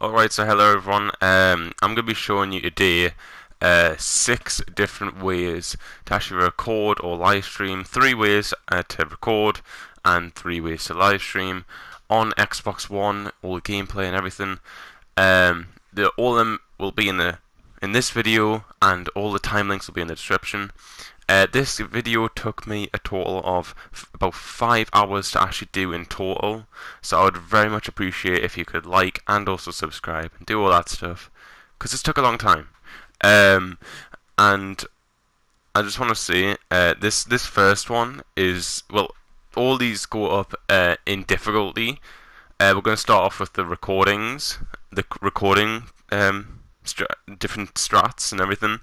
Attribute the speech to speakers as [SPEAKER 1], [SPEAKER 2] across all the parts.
[SPEAKER 1] Alright, so hello everyone. I'm going to be showing you today 6 different ways to actually record or live stream, 3 ways to record and 3 ways to live stream on Xbox One, all the gameplay and everything. All of them will be in this video, and all the time links will be in the description. This video took me a total of about 5 hours to actually do in total, so I would very much appreciate if you could like and also subscribe and do all that stuff, because this took a long time. And I just want to say, this first one is, well, all these go up in difficulty. We're going to start off with the recordings, different strats and everything,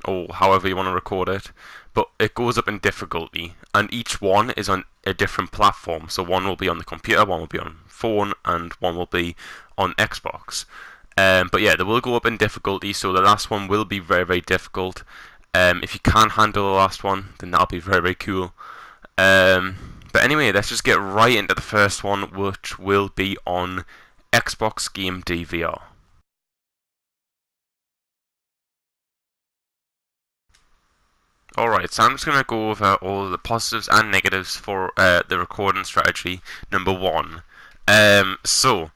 [SPEAKER 1] or however you want to record it. But it goes up in difficulty, and each one is on a different platform. So one will be on the computer, one will be on phone, and one will be on Xbox. But yeah, they will go up in difficulty, so the last one will be very, very difficult. If you can handle the last one, then that'll be very, very cool. But anyway, let's just get right into the first one, which will be on Xbox Game DVR. Alright, so I'm just going to go over all the positives and negatives for the recording strategy number 1. So,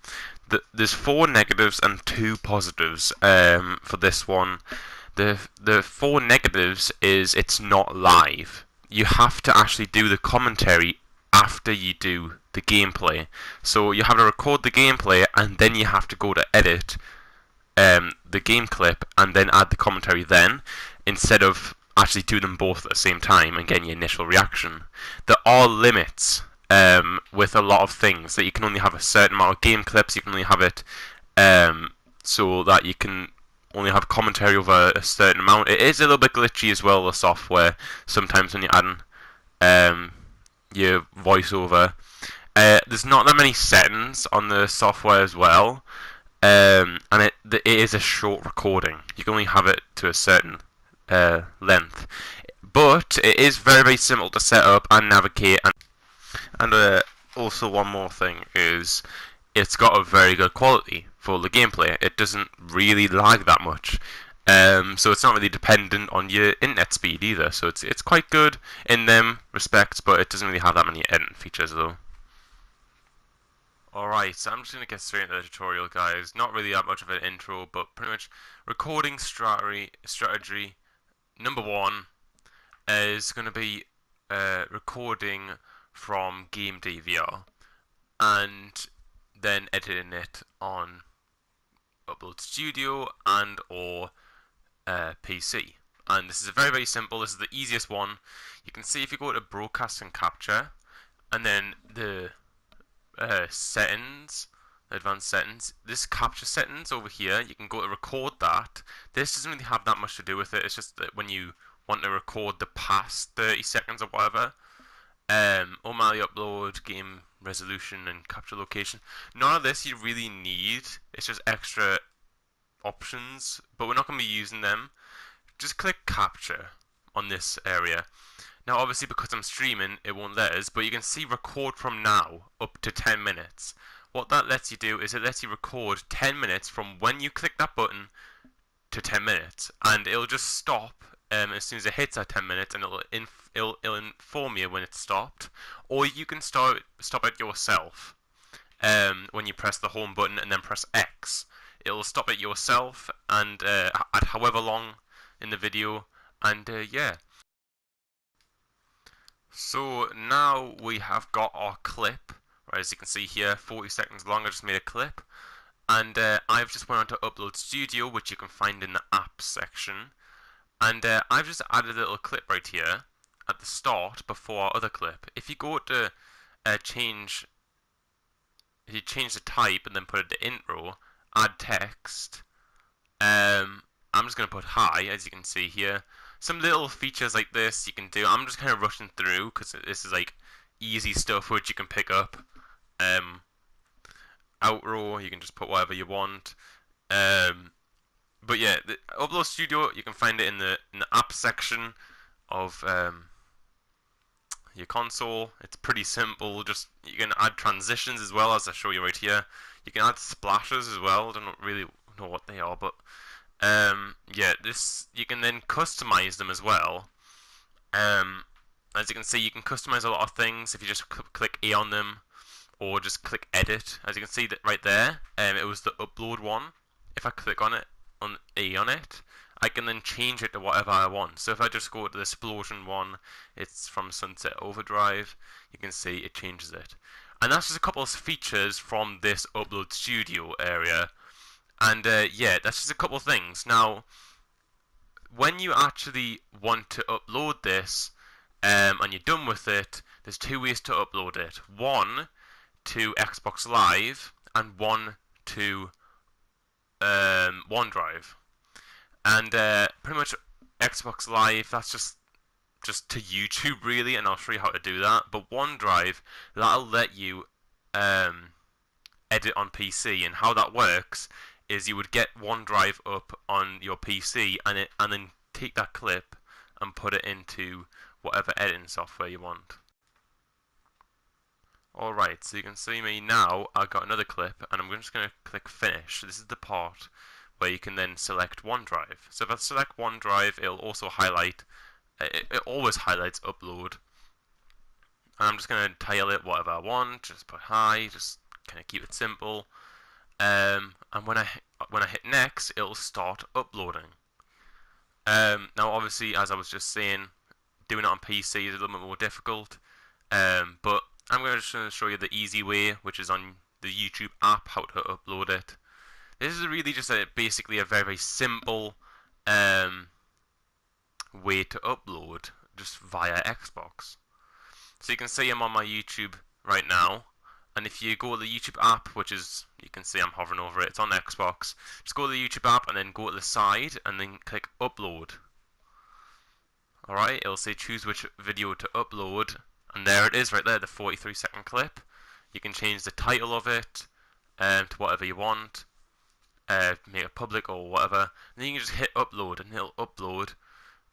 [SPEAKER 1] there's 4 negatives and 2 positives for this one. The 4 negatives is it's not live. You have to actually do the commentary after you do the gameplay. So you have to record the gameplay, and then you have to go to edit the game clip and then add the commentary then, instead of actually do them both at the same time and getting your initial reaction. There are limits with a lot of things, that you can only have a certain amount of game clips. You can only have it so that you can only have commentary over a certain amount. It is a little bit glitchy as well, the software, sometimes when you're adding your voiceover. There's not that many settings on the software as well, and it is a short recording. You can only have it to a certain length, but it is very, very simple to set up and navigate. And also one more thing is, it's got a very good quality for the gameplay. It doesn't really lag that much, so it's not really dependent on your internet speed either. So it's quite good in them respects, but it doesn't really have that many editing features though. Alright, so I'm just going to get straight into the tutorial, guys. Not really that much of an intro, but pretty much recording strategy number 1 is going to be recording from Game DVR and then editing it on Upload Studio and or PC. And this is very, very simple. This is the easiest one. You can see if you go to Broadcast and Capture, and then the settings, advanced settings, this capture settings over here, you can go to record that. This doesn't really have that much to do with it. It's just that when you want to record the past 30 seconds or whatever, automatically upload, game resolution, and capture location. None of this you really need. It's just extra options, but we're not going to be using them. Just click capture on this area. Now obviously, because I'm streaming, it won't let us, but you can see record from now up to 10 minutes. What that lets you do is it lets you record 10 minutes from when you click that button to 10 minutes, and it'll just stop as soon as it hits that 10 minutes, and it'll inform you when it's stopped. Or you can stop it yourself when you press the home button and then press X. It'll stop it yourself, and at however long in the video, and yeah. So now we have got our clip, right? As you can see here, 40 seconds long. I just made a clip, and I've just went on to Upload Studio, which you can find in the Apps section, and I've just added a little clip right here at the start before our other clip. If you go to change the type and then put it to intro, add text, I'm just going to put hi, as you can see here. Some little features like this you can do. I'm just kind of rushing through because this is like easy stuff which you can pick up. Outro, you can just put whatever you want. But yeah, the Upload Studio, you can find it in the app section of your console. It's pretty simple. Just you can add transitions as well, as I show you right here. You can add splashes as well. I don't really know what they are, but yeah, this you can then customize them as well. As you can see, you can customize a lot of things if you just click E on them, or just click edit. As you can see that right there, it was the upload one. If I click on it, on E on it, I can then change it to whatever I want. So if I just go to the explosion one, it's from Sunset Overdrive, you can see it changes it. And that's just a couple of features from this Upload Studio area. And yeah, that's just a couple of things. Now, when you actually want to upload this, and you're done with it, there's two ways to upload it. One to Xbox Live, and one to OneDrive. And pretty much Xbox Live, that's just to YouTube really, and I'll show you how to do that. But OneDrive, that'll let you edit on PC, and how that works is you would get OneDrive up on your PC, and then take that clip and put it into whatever editing software you want. Alright, so you can see me now. I've got another clip, and I'm just going to click finish. This is the part where you can then select OneDrive. So if I select OneDrive, it'll also highlight, it always highlights upload. And I'm just going to title it whatever I want, just put hi, just kind of keep it simple. And when I hit next, it'll start uploading. Now obviously, as I was just saying, doing it on PC is a little bit more difficult, but I'm going to show you the easy way, which is on the YouTube app, how to upload it. This is really just basically a very, very simple way to upload just via Xbox. So you can see I'm on my YouTube right now, and if you go to the YouTube app, which is, you can see I'm hovering over it, it's on Xbox, just go to the YouTube app and then go to the side and then click upload. Alright, it'll say choose which video to upload, and there it is right there, the 43-second clip. You can change the title of it to whatever you want, make it public or whatever, and then you can just hit upload and it'll upload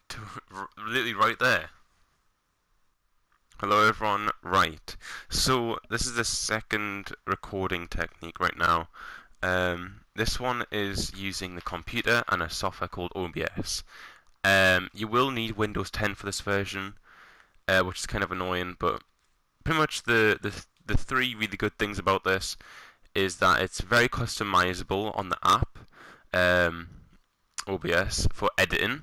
[SPEAKER 1] to literally right there. Hello everyone, right, so this is the second recording technique right now. This one is using the computer and a software called OBS. You will need Windows 10 for this version, which is kind of annoying, but pretty much the three really good things about this is that it's very customizable on the app, OBS, for editing,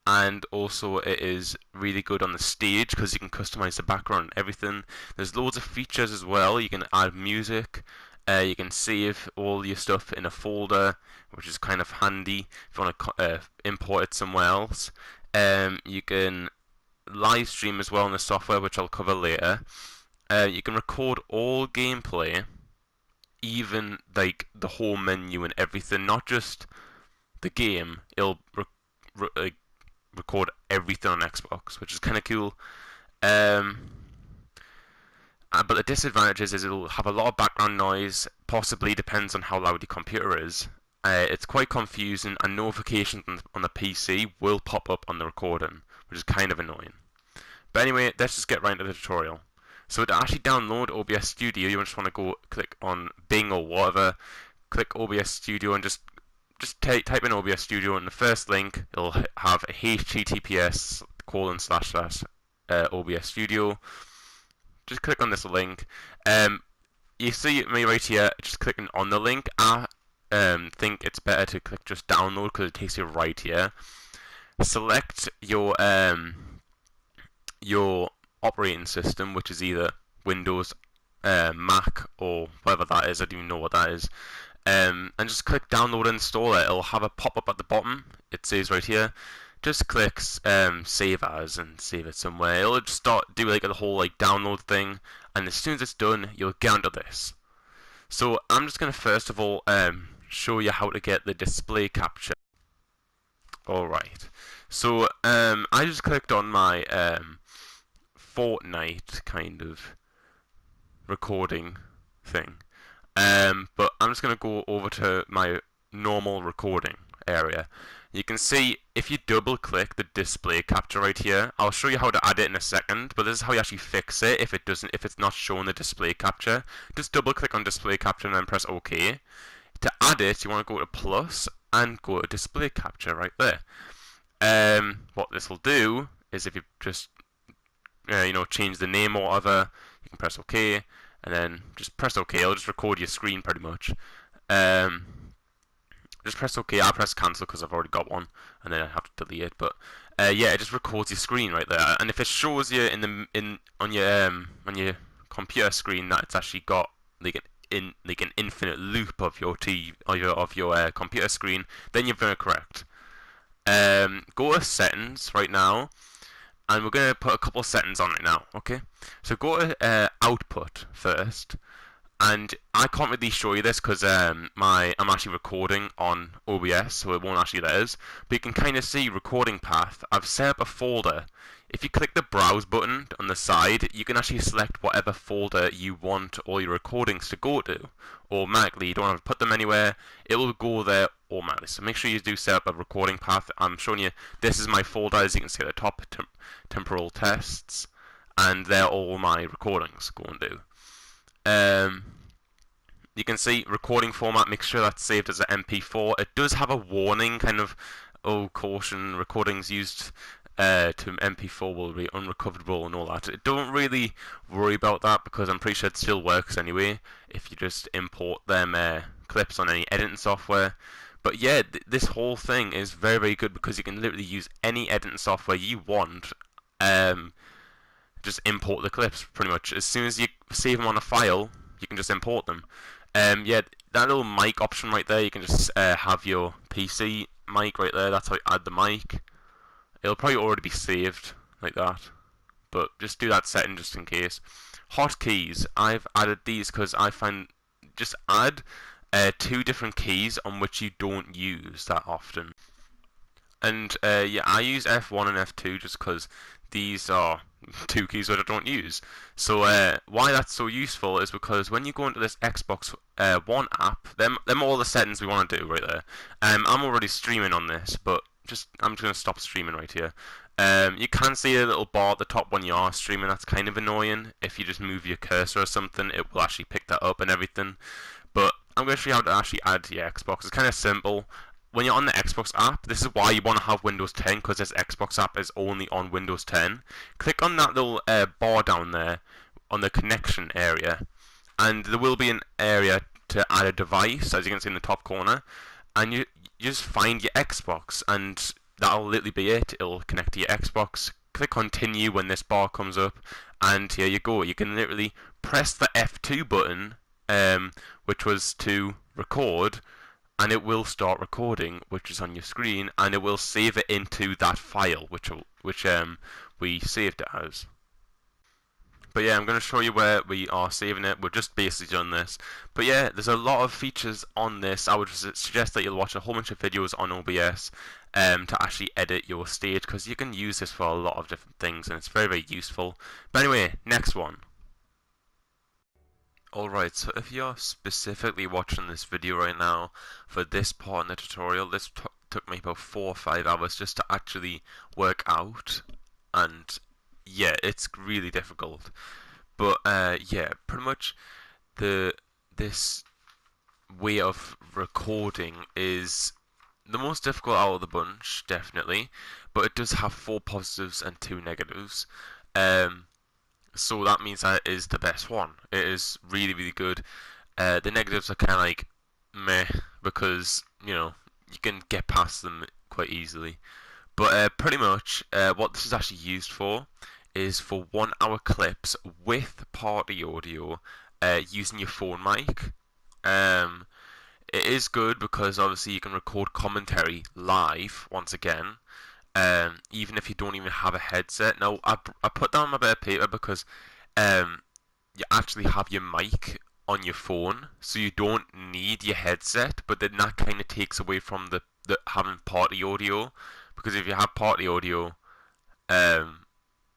[SPEAKER 1] and also it is really good on the stage because you can customize the background and everything. There's loads of features as well. You can add music, you can save all your stuff in a folder, which is kind of handy if you want to import it somewhere else. You can live stream as well in the software, which I'll cover later. You can record all gameplay, even like the whole menu and everything, not just the game. It'll record everything on Xbox, which is kind of cool. But the disadvantages is it'll have a lot of background noise, possibly depends on how loud your computer is. It's quite confusing, and notifications on the PC will pop up on the recording, which is kind of annoying. But anyway, let's just get right into the tutorial. So to actually download OBS Studio, you just want to go click on Bing or whatever, click OBS Studio, and just type in OBS Studio, and the first link it'll have a https://OBS Studio. Just click on this link. You see me right here, just clicking on the link. I think it's better to click just download because it takes you right here. Select your operating system, which is either Windows, Mac, or whatever that is. I don't even know what that is. And just click download and install it. It'll have a pop-up at the bottom. It says right here, just click save as and save it somewhere. It'll just start do like the whole like download thing, and as soon as it's done, you'll get onto this. So I'm just going to first of all show you how to get the display capture. Alright, so I just clicked on my Fortnite kind of recording thing. But I'm just going to go over to my normal recording. area. You can see if you double click the display capture right here, I'll show you how to add it in a second, but this is how you actually fix it if it's not showing the display capture. Just double click on display capture and then press OK. To add it, you want to go to plus and go to display capture right there. What this will do is if you just change the name or whatever, you can press OK and then just press OK. It'll just record your screen pretty much. Just press OK. I'll press cancel because I've already got one, and then I have to delete it. But yeah, it just records your screen right there. And if it shows you on your computer screen that it's actually got like an infinite loop of your computer screen, then you're very correct. Go to settings right now, and we're going to put a couple of settings on it now. Okay, so go to output first. And I can't really show you this because I'm actually recording on OBS, so it won't actually let us. But you can kind of see recording path. I've set up a folder. If you click the browse button on the side, you can actually select whatever folder you want all your recordings to go to automatically. You don't have to put them anywhere. It will go there automatically. So make sure you do set up a recording path. I'm showing you, this is my folder, as you can see at the top, temporal tests, and they're all my recordings going to. You can see recording format, make sure that's saved as an MP4. It does have a warning, kind of, oh, caution, recordings used to MP4 will be unrecoverable and all that. Don't really worry about that because I'm pretty sure it still works anyway if you just import them clips on any editing software. But yeah, this whole thing is very, very good because you can literally use any editing software you want. Just import the clips pretty much. As soon as you save them on a file, you can just import them. Yeah, that little mic option right there, you can just have your PC mic right there. That's how you add the mic. It'll probably already be saved like that, but just do that setting just in case. Hotkeys, I've added these because I find just add 2 different keys on which you don't use that often. And yeah, I use F1 and F2 just because these are 2 keys that I don't use. So why that's so useful is because when you go into this Xbox One app, them all the settings we want to do right there. I'm already streaming on this, but I'm just going to stop streaming right here. You can see a little bar at the top when you are streaming. That's kind of annoying. If you just move your cursor or something, it will actually pick that up and everything. But I'm going to show you how to actually add your Xbox. It's kind of simple. When you're on the Xbox app, this is why you want to have Windows 10, because this Xbox app is only on Windows 10. Click on that little bar down there on the connection area, and there will be an area to add a device, as you can see in the top corner, and you just find your Xbox, and that'll literally be it. It'll connect to your Xbox. Click continue when this bar comes up, and here you go. You can literally press the F2 button, which was to record, and it will start recording, which is on your screen, and it will save it into that file which we saved it as. But yeah, I'm going to show you where we are saving it. We're just basically done this. But yeah, there's a lot of features on this. I would suggest that you'll watch a whole bunch of videos on OBS to actually edit your stage, because you can use this for a lot of different things, and it's very, very useful. But anyway, next one. Alright, so if you're specifically watching this video right now for this part in the tutorial, this took me about 4 or 5 hours just to actually work out, and yeah, it's really difficult. But yeah, pretty much this way of recording is the most difficult out of the bunch, definitely, but it does have 4 positives and 2 negatives. So that means that it is the best one. It is really, really good. The negatives are kind of like meh, because you can get past them quite easily. But pretty much what this is actually used for is for 1 hour clips with party audio using your phone mic. It is good because obviously you can record commentary live once again. Even if you don't even have a headset. Now, I put down my bit of paper because you actually have your mic on your phone, so you don't need your headset, but then that kind of takes away from the having party audio, because if you have party audio, then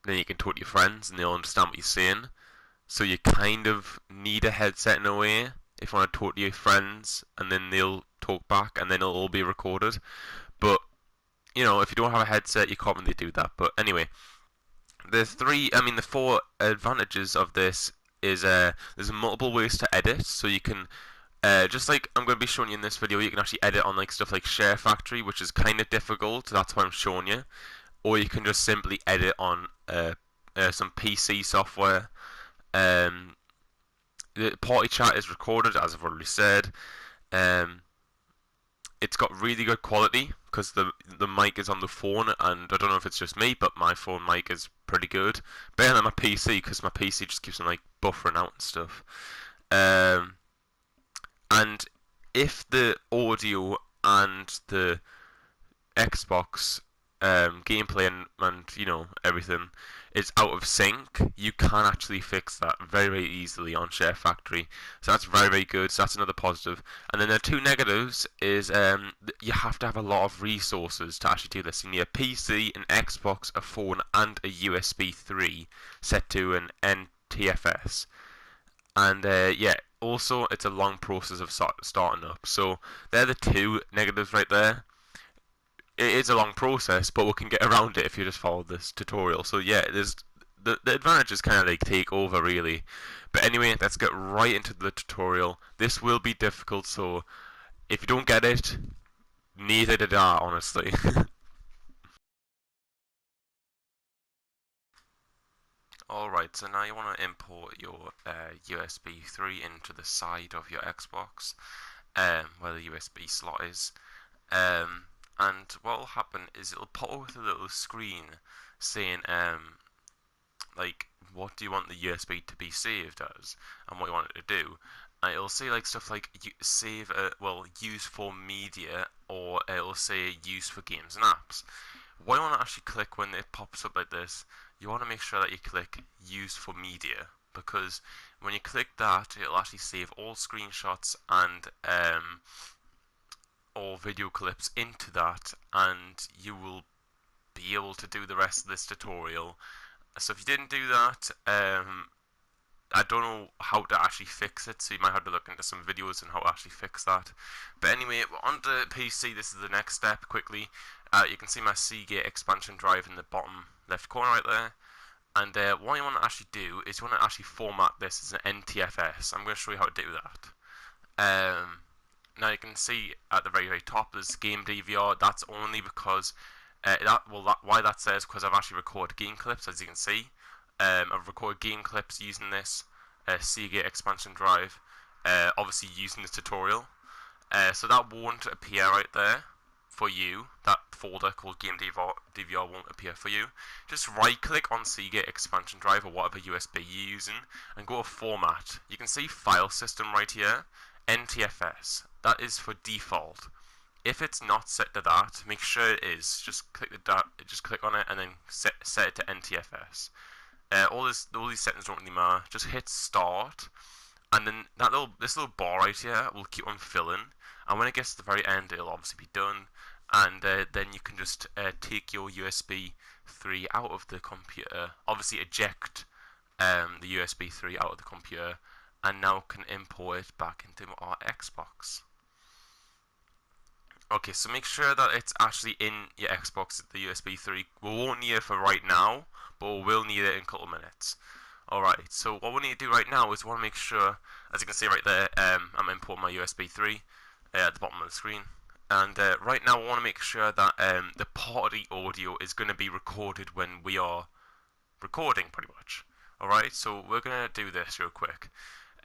[SPEAKER 1] you can talk to your friends and they'll understand what you're saying. So you kind of need a headset in a way if you want to talk to your friends, and then they'll talk back, and then it'll all be recorded. But you know, if you don't have a headset, you can't really do that. But anyway, the four advantages of this is there's multiple ways to edit, so you can just like I'm going to be showing you in this video, you can actually edit on like stuff like SHAREfactory, which is kind of difficult. That's why I'm showing you. Or you can just simply edit on some PC software. The party chat is recorded, as I've already said. It's got really good quality because the mic is on the phone, and I don't know if it's just me, but my phone mic is pretty good. Better than my PC, because my PC just keeps on like buffering out and stuff. And if the audio and the Xbox gameplay and you know everything is out of sync, you can actually fix that very easily on SHAREfactory. So that's very good. So that's another positive. And then the two negatives is you have to have a lot of resources to actually do this. You need a PC, an Xbox, a phone, and a USB 3 set to an NTFS. And yeah, also it's a long process of starting up. So they're the two negatives right there. It is a long process, but we can get around it if you just follow this tutorial. So yeah, there's the advantages kind of like take over really. But anyway, let's get right into the tutorial. This will be difficult, so if you don't get it, neither did I, honestly. Alright, so now you want to import your USB 3 into the side of your Xbox, where the USB slot is. And what will happen is it'll pop up with a little screen saying like what do you want the USB to be saved as and what you want it to do. And it'll say like stuff like use for media, or it'll say use for games and apps. What you want to actually click when it pops up like this, you want to make sure that you click use for media, because when you click that, it'll actually save all screenshots and or video clips into that, and you will be able to do the rest of this tutorial. So if you didn't do that, I don't know how to actually fix it, so you might have to look into some videos on how to actually fix that. But anyway, on the PC, this is the next step. Quickly, you can see my Seagate expansion drive in the bottom left corner right there. And what you want to actually do is you want to actually format this as an NTFS. I'm going to show you how to do that. Now you can see at the very top there's game DVR. That's only because why that says because I've actually recorded game clips, as you can see. I've recorded game clips using this Seagate expansion drive, obviously using the tutorial. So that won't appear right there for you. That folder called game DVR won't appear for you. Just right click on Seagate expansion drive or whatever USB you're using and go to format. You can see file system right here, NTFS. That is for default. If it's not set to that, make sure it is. Just click on it and then set it to NTFS. All these settings don't really matter. Just hit start, and then this little bar right here will keep on filling. And when it gets to the very end, it'll obviously be done. And then you can just take your USB 3 out of the computer. Obviously, eject the USB 3 out of the computer, and now can import it back into our Xbox. Okay, so make sure that it's actually in your Xbox, the USB 3. We won't need it for right now, but we will need it in a couple of minutes. Alright, so what we need to do right now is we want to make sure, as you can see right there, I'm importing my USB 3 at the bottom of the screen. And right now we want to make sure that the party audio is going to be recorded when we are recording, pretty much. Alright, so we're going to do this real quick.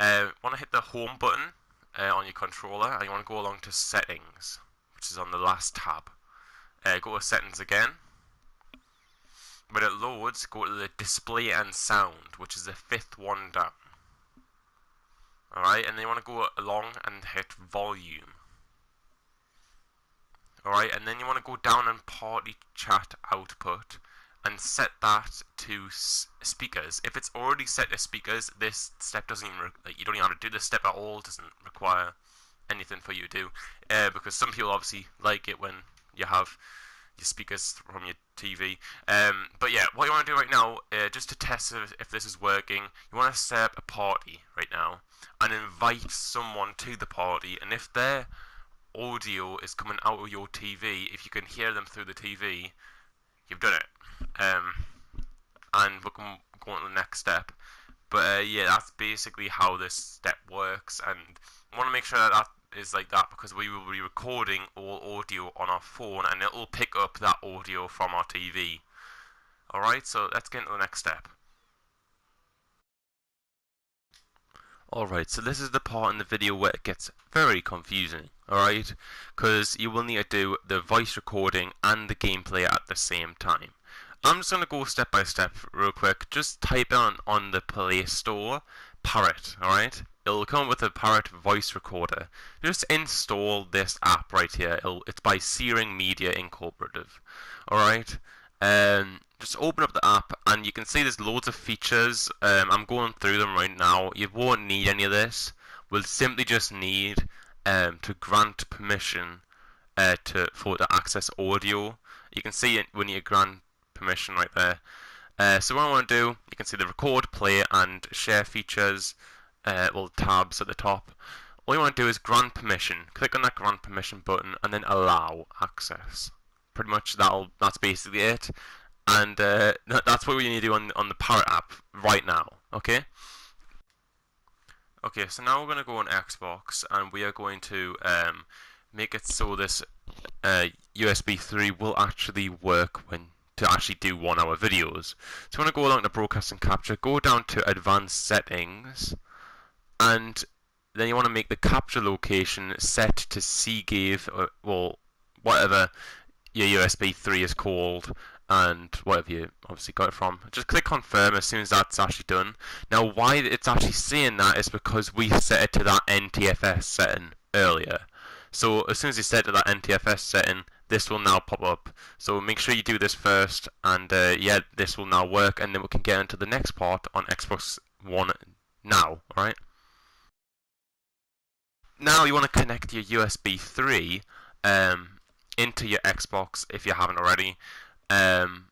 [SPEAKER 1] You want to hit the home button on your controller, and you want to go along to settings, which is on the last tab. Go to settings again. When it loads, go to the display and sound, which is the 5th one down. Alright, and then you want to go along and hit volume. Alright, and then you want to go down and party chat output and set that to speakers. If it's already set to speakers, this step doesn't even you don't even have to do this step at all. It doesn't require anything for you to do, because some people obviously like it when you have your speakers from your TV. But yeah, what you want to do right now, just to test if this is working, you want to set up a party right now and invite someone to the party, and if they're audio is coming out of your TV, if you can hear them through the TV, you've done it. And we can go on to the next step. But yeah, that's basically how this step works, and I want to make sure that that is like that because we will be recording all audio on our phone, and it will pick up that audio from our TV. Alright, so let's get into the next step. Alright, so this is the part in the video where it gets very confusing, alright? Because you will need to do the voice recording and the gameplay at the same time. I'm just going to go step by step real quick. Just type on the Play Store, Parrot, alright? It'll come with a Parrot voice recorder. Just install this app right here. It's by 𝗙𝗲𝘁𝗂𝗍𝗶𝗋𝗄, alright? Just open up the app and you can see there's loads of features. I'm going through them right now. You won't need any of this. We'll simply just need to grant permission for to access audio. You can see it when you grant permission right there. So what I want to do, you can see the record, play and share features, tabs at the top. All you want to do is grant permission. Click on that grant permission button and then allow access. Pretty much that's basically it. And that's what we need to do on the Parrot app right now, okay? Okay, so now we're going to go on Xbox and we are going to make it so this USB 3 will actually work to actually do 1 hour videos. So you want to go along to Broadcast and Capture, go down to Advanced Settings, and then you want to make the capture location set to 𝗙𝗂𝗁𝗏, or whatever your USB 3 is called, and whatever you obviously got it from. Just click confirm as soon as that's actually done. Now why it's actually saying that is because we set it to that NTFS setting earlier. So as soon as you set it to that NTFS setting, this will now pop up. So make sure you do this first, and yeah, this will now work, and then we can get into the next part on Xbox One now, alright? Now you want to connect your USB 3 into your Xbox if you haven't already. And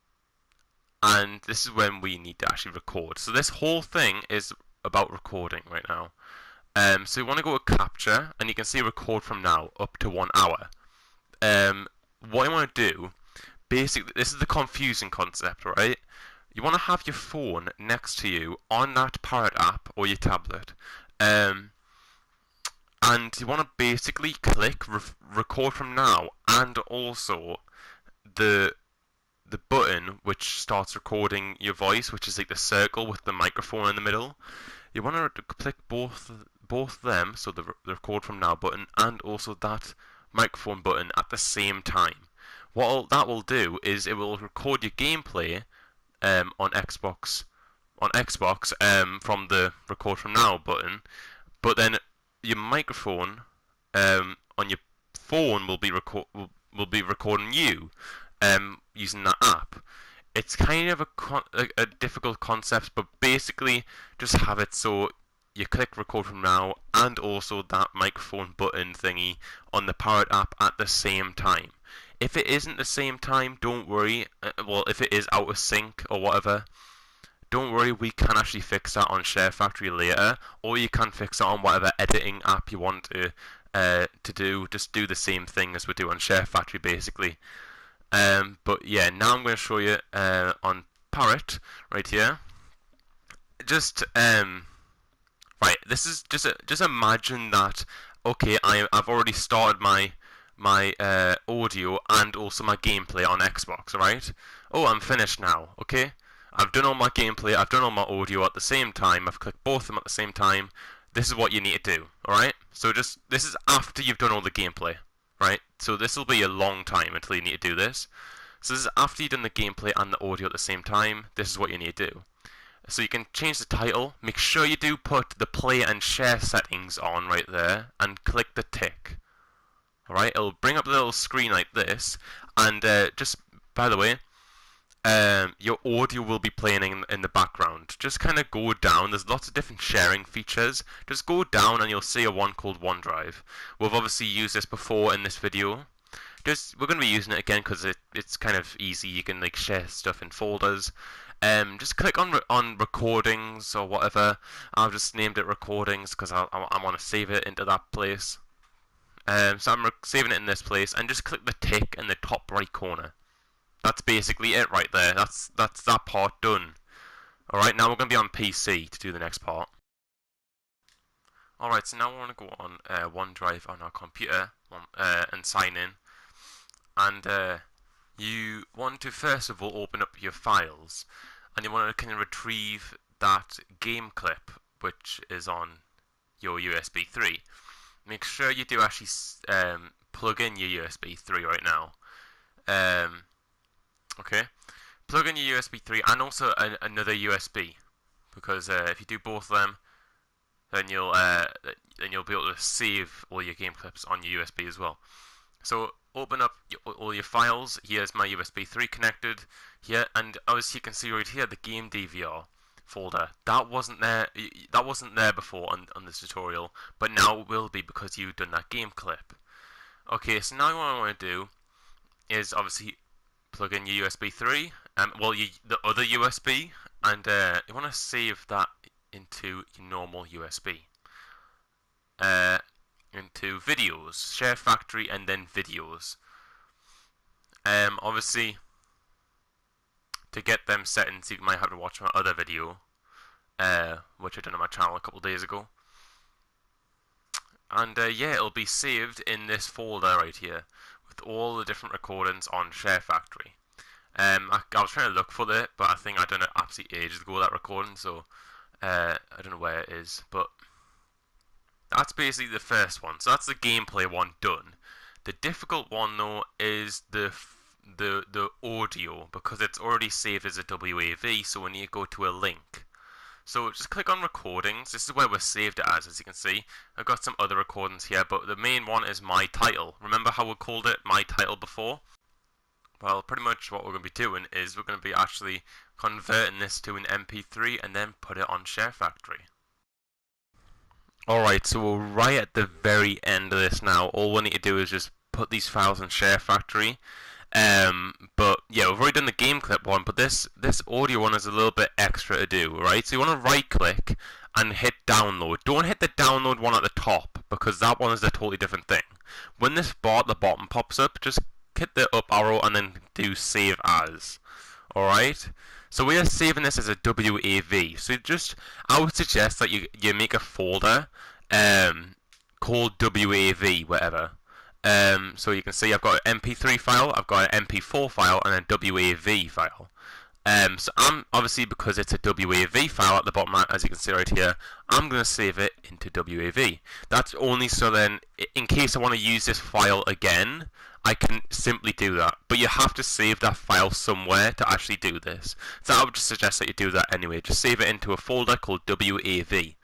[SPEAKER 1] this is when we need to actually record. So this whole thing is about recording right now. So you want to go to capture, and you can see record from now up to 1 hour. What you want to do, basically, this is the confusing concept, right? You want to have your phone next to you on that Parrot app or your tablet, and you want to basically click record from now, and also the button which starts recording your voice, which is like the circle with the microphone in the middle. You want to click both them, so the record from now button and also that microphone button at the same time. What that will do is it will record your gameplay on Xbox from the record from now button, but then your microphone on your phone will be recording you using that app. It's kind of a difficult concept, but basically just have it so you click record from now and also that microphone button thingy on the Parrot app at the same time. If it isn't the same time, don't worry. Well, if it is out of sync or whatever, don't worry, we can actually fix that on SHAREfactory later, or you can fix it on whatever editing app you want to do. Just do the same thing as we do on SHAREfactory basically. But yeah, now I'm going to show you on Parrot right here. Just right, this is just imagine that. Okay, I've already started my audio and also my gameplay on Xbox. Alright. Oh, I'm finished now. Okay, I've done all my gameplay. I've done all my audio at the same time. I've clicked both of them at the same time. This is what you need to do. Alright. So this is after you've done all the gameplay. Right, so this will be a long time until you need to do this. So this is after you've done the gameplay and the audio at the same time. This is what you need to do. So you can change the title. Make sure you do put the play and share settings on right there, and click the tick. Alright, it'll bring up a little screen like this, and just by the way, your audio will be playing in the background. Just kind of go down. There's lots of different sharing features. Just go down and you'll see a one called OneDrive. We've obviously used this before in this video. We're going to be using it again because it's kind of easy. You can like share stuff in folders. Just click on recordings or whatever. I've just named it recordings because I want to save it into that place. So I'm saving it in this place, and just click the tick in the top right corner. That's basically it right there. That's that part done. Alright, now we're going to be on PC to do the next part. Alright, so now we want to go on OneDrive on our computer and sign in. And you want to first of all open up your files, and you want to kind of retrieve that game clip which is on your USB 3. Make sure you do actually plug in your USB 3 right now. Okay, plug in your USB 3 and also another USB, because if you do both of them, then you'll be able to save all your game clips on your USB as well. So open up all your files. Here's my USB 3 connected here, and as you can see right here, the game DVR folder that wasn't there before on this tutorial, but now it will be because you've done that game clip. Okay, so now what I want to do is obviously plug in your USB 3, the other USB, and you want to save that into your normal USB, into videos, SHAREfactory, and then videos. Obviously, to get them settings, you might have to watch my other video, which I done on my channel a couple of days ago. And yeah, it'll be saved in this folder right here with all the different recordings on SHAREfactory. I was trying to look for it, but I think I done it absolutely ages ago, that recording, so I don't know where it is. But that's basically the first one. So that's the gameplay one done. The difficult one though is the audio, because it's already saved as a WAV, so we need to go to a link. So just click on recordings. This is where we're saved it as you can see. I've got some other recordings here, but the main one is my title. Remember how we called it my title before? Well, pretty much what we're going to be doing is we're going to be actually converting this to an MP3 and then put it on SHAREfactory. Alright, so we're right at the very end of this now. All we need to do is just put these files on SHAREfactory. But yeah, we've already done the game clip one, but this audio one is a little bit extra to do, right? So you want to right click and hit download. Don't hit the download one at the top, because that one is a totally different thing. When this bar at the bottom pops up, just hit the up arrow and then do save as. Alright? So we are saving this as a WAV. So I would suggest that you make a folder called WAV, whatever. So you can see I've got an MP3 file, I've got an MP4 file, and a WAV file. So I'm obviously, because it's a WAV file at the bottom, as you can see right here, I'm going to save it into WAV. That's only so then, in case I want to use this file again, I can simply do that. But you have to save that file somewhere to actually do this. So I would just suggest that you do that anyway. Just save it into a folder called WAV.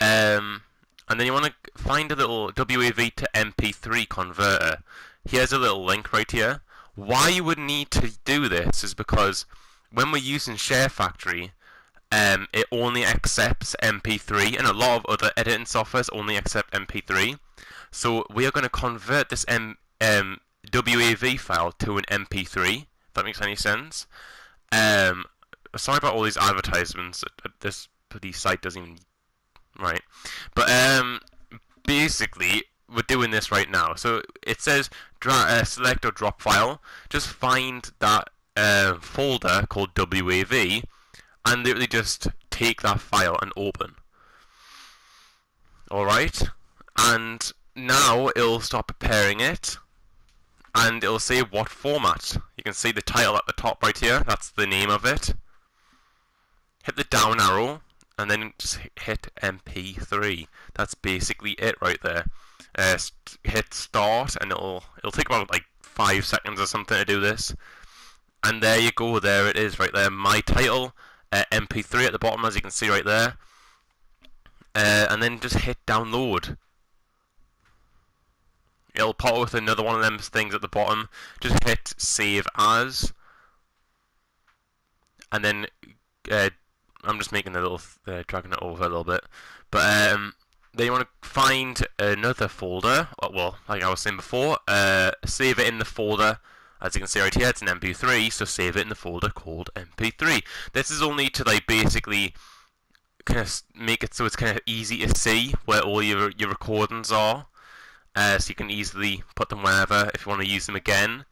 [SPEAKER 1] And then you want to find a little WAV to MP3 converter. Here's a little link right here. Why you would need to do this is because when we're using SHAREfactory, it only accepts MP3, and a lot of other editing softwares only accept MP3. So we are going to convert this WAV file to an MP3, if that makes any sense. Sorry about all these advertisements. This bloody site doesn't even... Right. But basically, we're doing this right now. So it says select or drop file. Just find that folder called WAV and literally just take that file and open. Alright. And now it'll start preparing it, and it'll say what format. You can see the title at the top right here. That's the name of it. Hit the down arrow and then just hit MP3. That's basically it right there. Hit start, and it'll take about like 5 seconds or something to do this. And there you go, there it is right there. My title, MP3 at the bottom, as you can see right there. And then just hit download. It'll pop up with another one of them things at the bottom. Just hit save as. And then I'm just making a little, dragging it over a little bit. But then you want to find another folder. Well, like I was saying before, save it in the folder. As you can see right here, it's an MP3, so save it in the folder called MP3. This is only to like basically kind of make it so it's kind of easy to see where all your recordings are. so you can easily put them wherever if you want to use them again.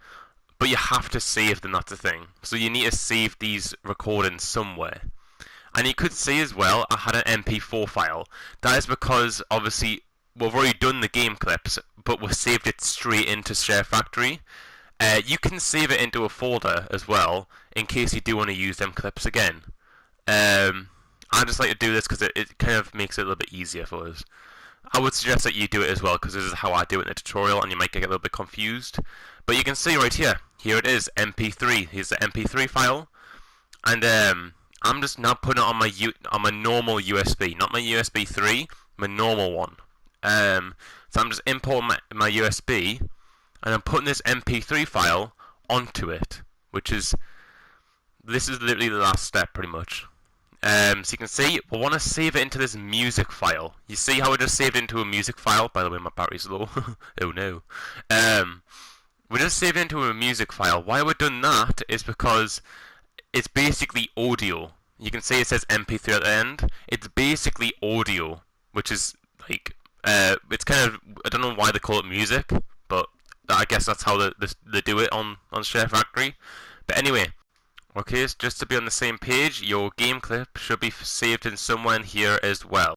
[SPEAKER 1] But you have to save them, that's the thing. So you need to save these recordings somewhere. And you could see as well, I had an MP4 file. That is because, obviously, we've already done the game clips, but we've saved it straight into SHAREfactory. You can save it into a folder as well, in case you do want to use them clips again. I just like to do this because it kind of makes it a little bit easier for us. I would suggest that you do it as well, because this is how I do it in the tutorial, and you might get a little bit confused. But you can see right here, here it is, MP3. Here's the MP3 file, and I'm just now putting it on my normal USB, not my USB 3, my normal one. So I'm just importing my USB, and I'm putting this MP3 file onto it, this is literally the last step, pretty much. So you can see, we want to save it into this music file. You see how I just saved it into a music file? By the way, my battery's low. Oh no. We just saved it into a music file. Why we're doing that is because it's basically audio. You can see it says MP3 at the end. It's basically audio, which is like, it's kind of, I don't know why they call it music, but I guess that's how they do it on SHAREfactory. But anyway, okay, so just to be on the same page, your game clip should be saved in somewhere in here as well.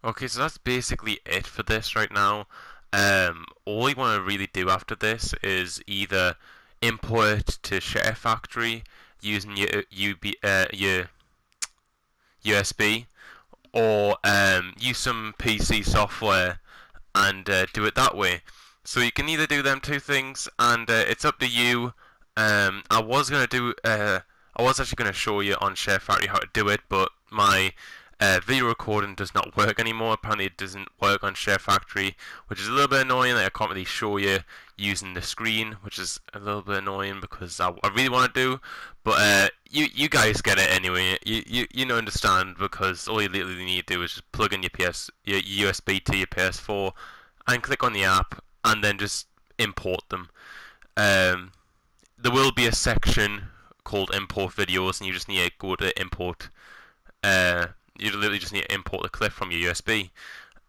[SPEAKER 1] Okay, so that's basically it for this right now. All you want to really do after this is either import it to SHAREfactory using your USB, or use some PC software and do it that way. So you can either do them two things, and it's up to you. I was actually going to show you on SHAREfactory how to do it, but my video recording does not work anymore. Apparently it doesn't work on SHAREfactory, which is a little bit annoying. Like, I can't really show you using the screen, which is a little bit annoying because I really want to do, but you guys get it anyway. You understand, because all you literally need to do is just plug in your USB to your PS4 and click on the app and then just import them. There will be a section called import videos, and you just need to go to import. You literally just need to import the clip from your USB,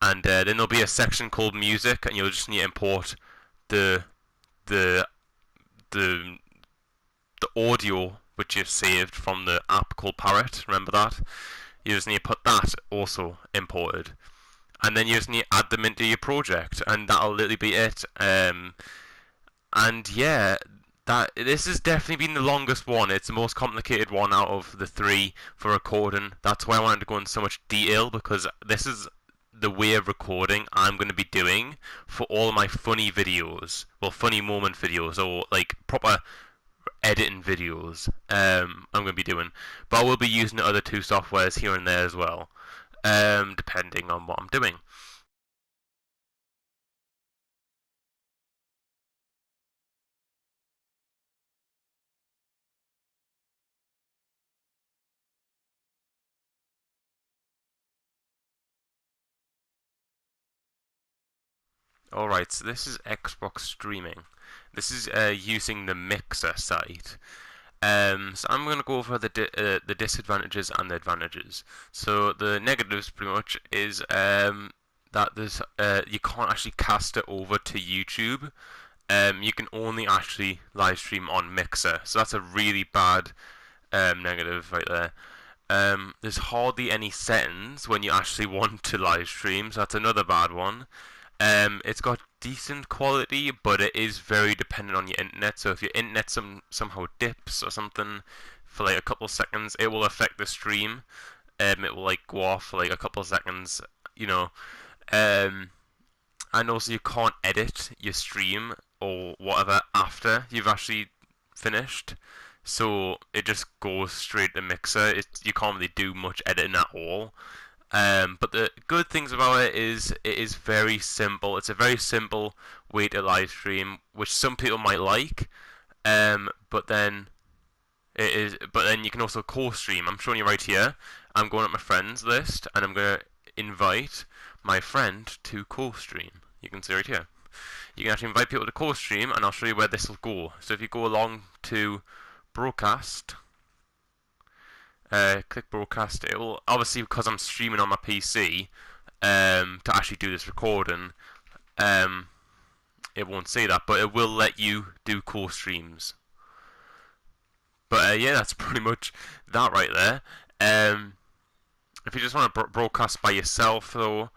[SPEAKER 1] and then there'll be a section called music, and you'll just need to import the audio which you've saved from the app called Parrot. Remember that? You just need to put that also imported, and then you just need to add them into your project, and that'll literally be it. And yeah, this has definitely been the longest one. It's the most complicated one out of the three for recording. That's why I wanted to go into so much detail, because this is the way of recording I'm going to be doing for all of my funny videos, well, funny moment videos, or like proper editing videos. I'm going to be doing, but I will be using the other two softwares here and there as well, depending on what I'm doing. Alright, so this is Xbox streaming. This is using the Mixer site. So I'm going to go over the disadvantages and the advantages. So the negatives pretty much is that there's you can't actually cast it over to YouTube. You can only actually live stream on Mixer. So that's a really bad negative right there. There's hardly any settings when you actually want to live stream, so that's another bad one. It's got decent quality, but it is very dependent on your internet. So if your internet somehow dips or something for like a couple of seconds, it will affect the stream. It will like go off for like a couple of seconds, you know. And also you can't edit your stream or whatever after you've actually finished. So it just goes straight to Mixer. You can't really do much editing at all. But the good things about it is very simple. It's a very simple way to live stream, which some people might like. But then you can also co-stream. I'm showing you right here. I'm going up my friends list, and I'm going to invite my friend to co-stream. You can see right here. You can actually invite people to co-stream, and I'll show you where this will go. So if you go along to broadcast, click broadcast, it will, obviously because I'm streaming on my PC, to actually do this recording, it won't say that, but it will let you do co-streams. But yeah, that's pretty much that right there. If you just want to broadcast by yourself, though,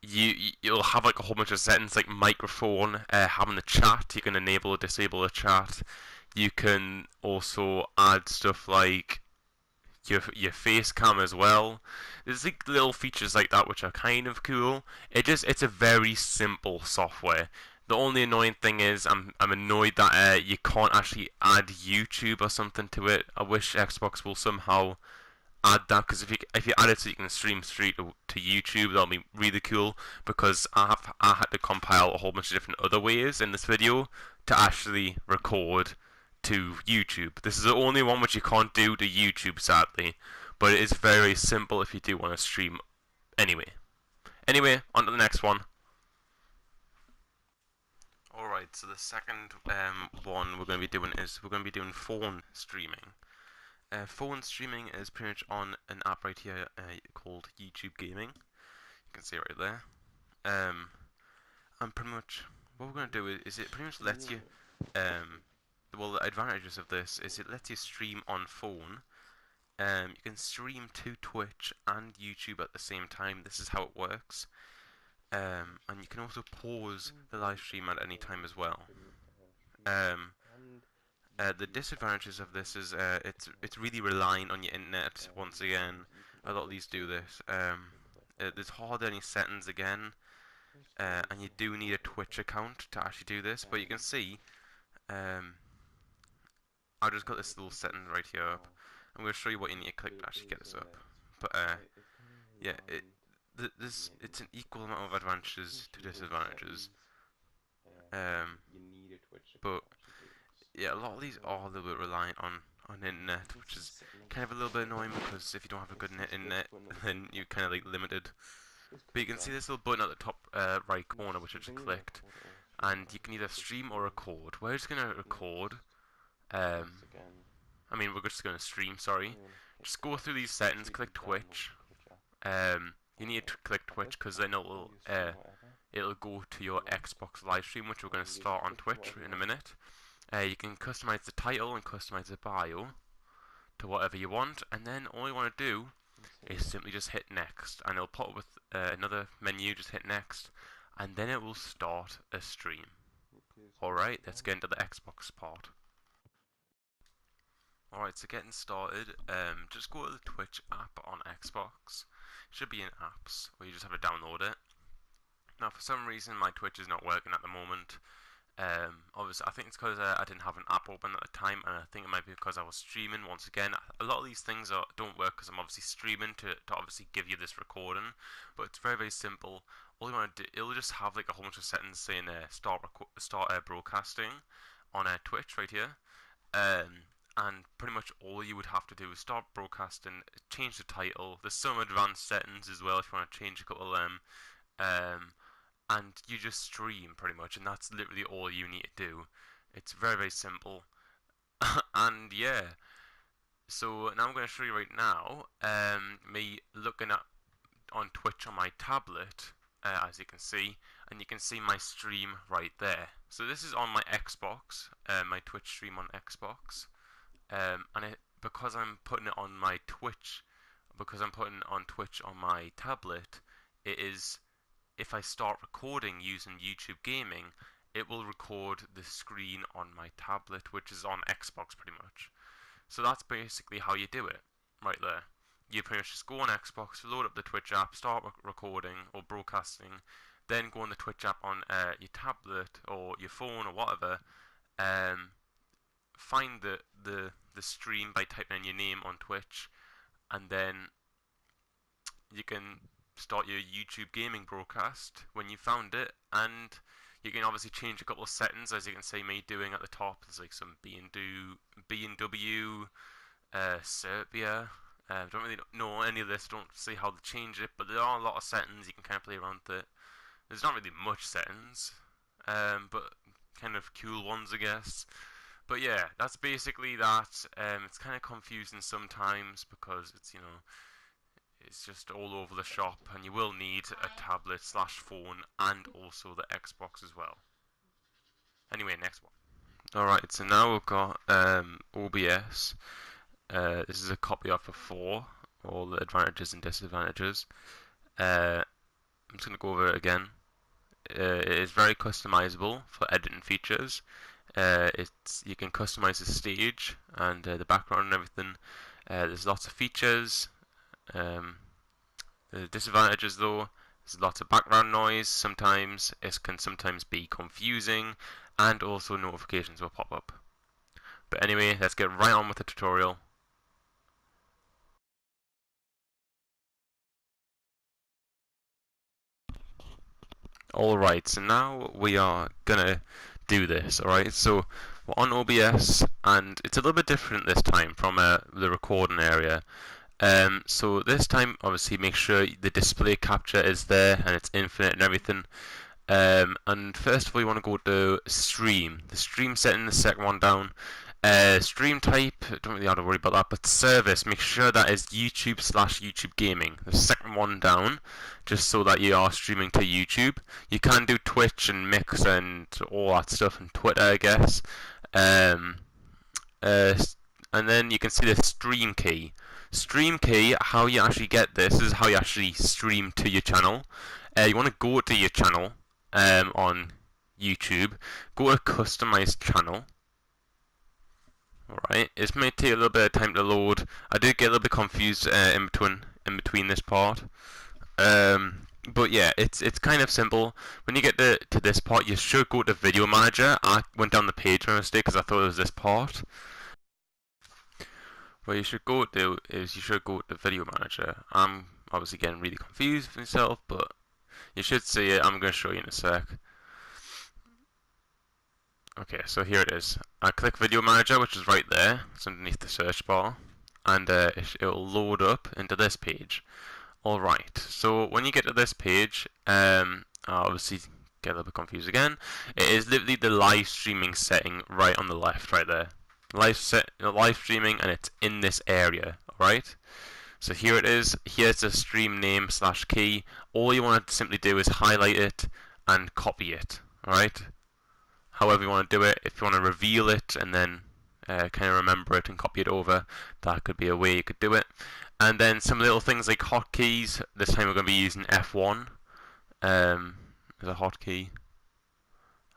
[SPEAKER 1] you'll have like a whole bunch of settings, like microphone, having the chat. You can enable or disable the chat. You can also add stuff like your face cam as well. There's like little features like that which are kind of cool. It's a very simple software. The only annoying thing is I'm annoyed that you can't actually add YouTube or something to it. I wish Xbox will somehow add that, because if you add it so you can stream straight to YouTube, that'll be really cool. Because I had to compile a whole bunch of different other ways in this video to actually record to YouTube. This is the only one which you can't do to YouTube, sadly, but it is very simple if you do want to stream anyway. Anyway, on to the next one. Alright, so the second one we're going to be doing is we're going to be doing phone streaming. Phone streaming is pretty much on an app right here called YouTube Gaming. You can see it right there. And pretty much what we're going to do is it pretty much lets you well, the advantages of this is it lets you stream on phone. You can stream to Twitch and YouTube at the same time. This is how it works. And you can also pause the live stream at any time as well. The disadvantages of this is it's really relying on your internet. Once again, a lot of these do this. There's hardly any settings again, and you do need a Twitch account to actually do this. But you can see, I just got this little setting right here up. I'm going to show you what you need to click to actually get this up. But yeah, it's an equal amount of advantages to disadvantages. But yeah, a lot of these are a little bit reliant on internet, which is kind of a little bit annoying, because if you don't have a good internet, then you're kind of like limited. But you can see this little button at the top right corner, which I just clicked, and you can either stream or record. We're just gonna record. I mean, we're just gonna stream. Sorry. Just go through these settings. Click Twitch. You need to click Twitch because then it'll go to your Xbox live stream, which we're going to start on Twitch in a minute. You can customize the title and customize the bio to whatever you want, and then all you want to do is simply just hit next, and it'll pop up with another menu. Just hit next, and then it will start a stream. Alright, let's get into the Xbox part. Alright, so getting started, just go to the Twitch app on Xbox. It should be in apps, or you just have to download it. Now, for some reason, my Twitch is not working at the moment. Obviously, I think it's because I didn't have an app open at the time, and I think it might be because I was streaming. Once again, a lot of these things don't work because I'm obviously streaming to obviously give you this recording. But it's very, very simple. All you want to do, it'll just have like a whole bunch of settings saying start broadcasting on Twitch right here. And pretty much all you would have to do is start broadcasting, change the title. There's some advanced settings as well if you want to change a couple of them. And you just stream pretty much, and that's literally all you need to do. It's very, very simple. And yeah, so now I'm going to show you right now me looking at on Twitch on my tablet, as you can see, and you can see my stream right there. So this is on my Xbox, my Twitch stream on Xbox. Because I'm putting it on my Twitch, because I'm putting it on Twitch on my tablet, it is, if I start recording using YouTube Gaming, it will record the screen on my tablet, which is on Xbox pretty much. So that's basically how you do it, right there. You pretty much just go on Xbox, load up the Twitch app, start recording or broadcasting, then go on the Twitch app on your tablet or your phone or whatever, find the stream by typing in your name on Twitch, and then you can start your YouTube gaming broadcast when you found it. And you can obviously change a couple of settings, as you can see me doing at the top. There's like some B&W, 𝗙𝗲𝘁𝗂𝗏. Don't really know any of this, don't see how to change it, but there are a lot of settings you can kind of play around with it. There's not really much settings, but kind of cool ones, I guess. But yeah, that's basically that. It's kind of confusing sometimes because it's, you know, it's just all over the shop, and you will need a tablet / phone and also the Xbox as well. Anyway, next one. Alright, so now we've got OBS. This is a copy of before, all the advantages and disadvantages. I'm just going to go over it again. It is very customizable for editing features. You can customize the stage and the background and everything. There's lots of features. The disadvantages though, there's lots of background noise sometimes, it can sometimes be confusing, and also notifications will pop up. But anyway, let's get right on with the tutorial. Alright, so now we are gonna do this, alright? So we're on OBS, and it's a little bit different this time from the recording area. So this time, obviously, make sure the display capture is there and it's infinite and everything. And first of all, you want to go to stream. The stream setting, the second one down. Stream type, don't really have to worry about that, but service, make sure that is YouTube / YouTube Gaming. The second one down, just so that you are streaming to YouTube. You can do Twitch and Mix and all that stuff, and Twitter, I guess. And then you can see the stream key. Stream key, how you actually get this is how you actually stream to your channel. You want to go to your channel on YouTube, go to customize channel. Alright, it may take a little bit of time to load. I did get a little bit confused in between this part. But yeah, it's kind of simple. When you get to this part, you should go to Video Manager. I went down the page by mistake because I thought it was this part. What you should go to is you should go to Video Manager. I'm obviously getting really confused with myself, but you should see it. I'm going to show you in a sec. Okay, so here it is. I click Video Manager, which is right there. It's underneath the search bar, and it'll load up into this page. Alright, so when you get to this page, I'll obviously get a little bit confused again. It is literally the live streaming setting right on the left, right there. Live streaming, and it's in this area. Alright, so here it is. Here's the stream name / key. All you want to simply do is highlight it and copy it. Alright, however you want to do it. If you want to reveal it and then kind of remember it and copy it over, that could be a way you could do it. And then some little things like hotkeys. This time we're going to be using F1 as a hotkey.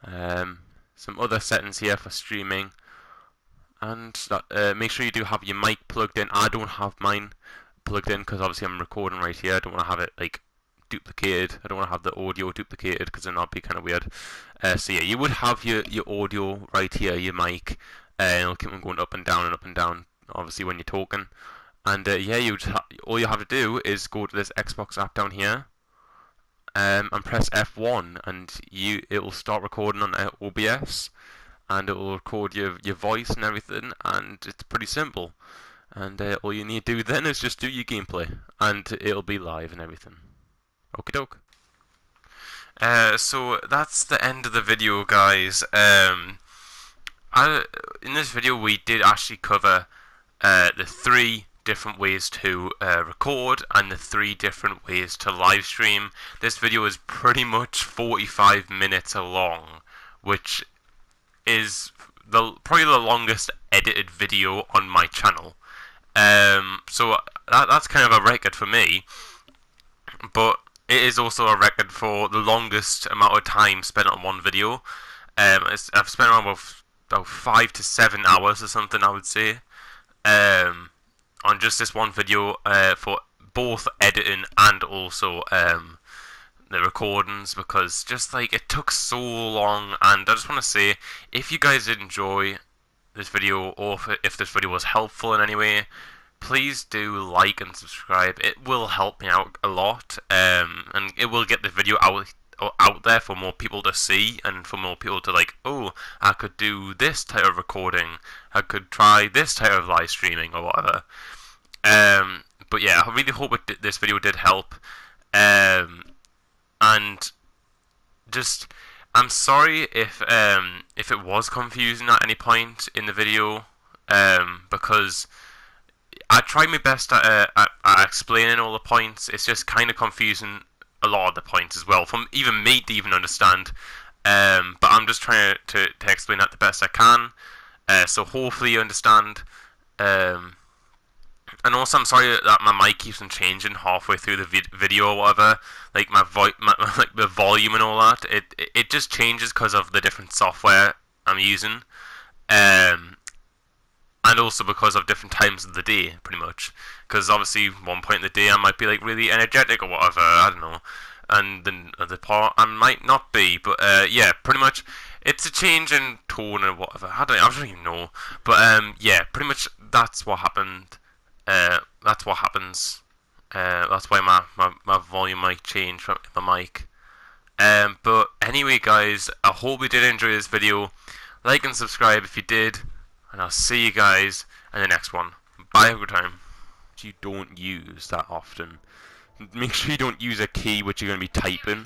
[SPEAKER 1] Some other settings here for streaming. And make sure you do have your mic plugged in. I don't have mine plugged in because obviously I'm recording right here. I don't want to have it like duplicated. I don't want to have the audio duplicated because then that'd be kind of weird. So yeah, you would have your audio right here, your mic, and it'll keep on going up and down and up and down, obviously when you're talking. And yeah, all you have to do is go to this Xbox app down here, and press F1, and it will start recording on OBS, and it will record your voice and everything, and it's pretty simple. And all you need to do then is just do your gameplay, and it'll be live and everything. Okie doke. So that's the end of the video, guys. In this video we did actually cover the 3 different ways to record and the 3 different ways to live stream. This video is pretty much 45 minutes long, which is probably the longest edited video on my channel. So that's kind of a record for me, but it is also a record for the longest amount of time spent on one video. I've spent around about 5 to 7 hours or something, I would say, on just this one video for both editing and also the recordings, because just like it took so long. And I just want to say, if you guys did enjoy this video, or if this video was helpful in any way, please do like and subscribe. It will help me out a lot, and it will get the video out there for more people to see, and for more people to like, oh, I could do this type of recording, I could try this type of live streaming or whatever. But yeah, I really hope this video did help. And just, I'm sorry if it was confusing at any point in the video, because I tried my best at explaining all the points. It's just kind of confusing a lot of the points as well, from even me to even understand. But I'm just trying to explain that the best I can. So hopefully you understand. And also, I'm sorry that my mic keeps on changing halfway through the video or whatever. Like like the volume and all that. It just changes because of the different software I'm using. And also because of different times of the day, pretty much. Because obviously, one point in the day I might be like really energetic or whatever. I don't know. And then other part I might not be. But yeah, pretty much. It's a change in tone or whatever. I don't even know. But yeah, pretty much that's what happened. That's what happens. That's why my volume might change from my mic. But anyway, guys, I hope you did enjoy this video. Like and subscribe if you did, and I'll see you guys in the next one. Bye, have a good time. You don't use that often. Make sure you don't use a key which you're going to be typing.